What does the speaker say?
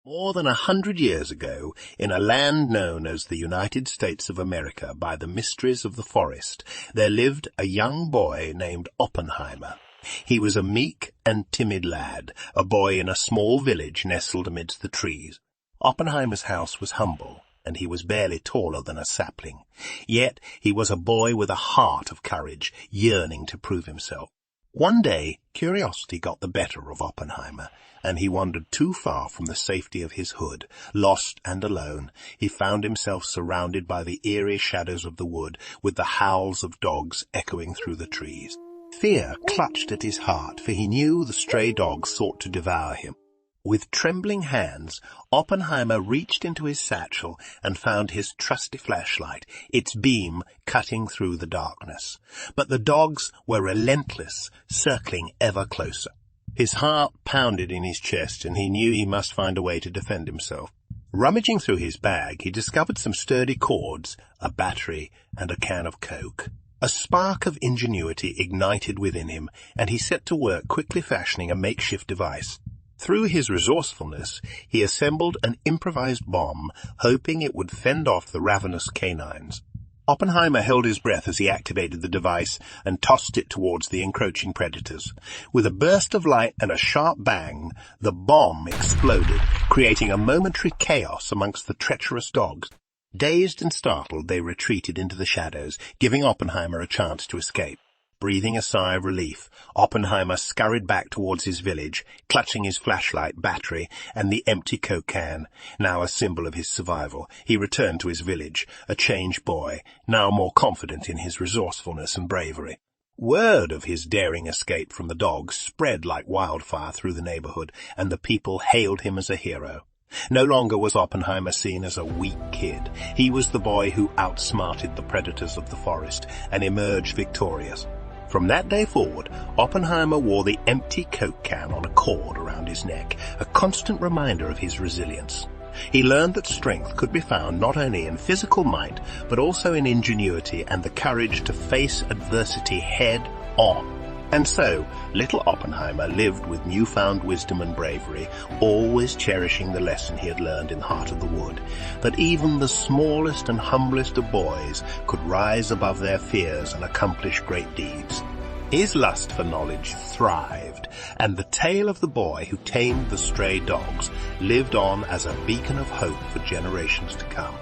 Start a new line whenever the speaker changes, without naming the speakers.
More than 100 years ago, in a land known as the United States of America by the mysteries of the forest, there lived a young boy named Oppenheimer. He was a meek and timid lad, a boy in a small village nestled amidst the trees. Oppenheimer's house was humble, and he was barely taller than a sapling. Yet he was a boy with a heart of courage, yearning to prove himself. One day, curiosity got the better of Oppenheimer, and he wandered too far from the safety of his hood. Lost and alone, he found himself surrounded by the eerie shadows of the wood, with the howls of dogs echoing through the trees. Fear clutched at his heart, for he knew the stray dogs sought to devour him. With trembling hands, Oppenheimer reached into his satchel and found his trusty flashlight, its beam cutting through the darkness. But the dogs were relentless, circling ever closer. His heart pounded in his chest, and he knew he must find a way to defend himself. Rummaging through his bag, he discovered some sturdy cords, a battery, and a can of Coke. A spark of ingenuity ignited within him, and he set to work quickly fashioning a makeshift device. Through his resourcefulness, he assembled an improvised bomb, hoping it would fend off the ravenous canines. Oppenheimer held his breath as he activated the device and tossed it towards the encroaching predators. With a burst of light and a sharp bang, the bomb exploded, creating a momentary chaos amongst the treacherous dogs. Dazed and startled, they retreated into the shadows, giving Oppenheimer a chance to escape. Breathing a sigh of relief, Oppenheimer scurried back towards his village, clutching his flashlight, battery, and the empty Coke can, now a symbol of his survival. He returned to his village, a changed boy, now more confident in his resourcefulness and bravery. Word of his daring escape from the dogs spread like wildfire through the neighborhood, and the people hailed him as a hero. No longer was Oppenheimer seen as a weak kid. He was the boy who outsmarted the predators of the forest and emerged victorious. From that day forward, Oppenheimer wore the empty Coke can on a cord around his neck, a constant reminder of his resilience. He learned that strength could be found not only in physical might, but also in ingenuity and the courage to face adversity head on. And so, little Oppenheimer lived with newfound wisdom and bravery, always cherishing the lesson he had learned in the heart of the wood, that even the smallest and humblest of boys could rise above their fears and accomplish great deeds. His lust for knowledge thrived, and the tale of the boy who tamed the stray dogs lived on as a beacon of hope for generations to come.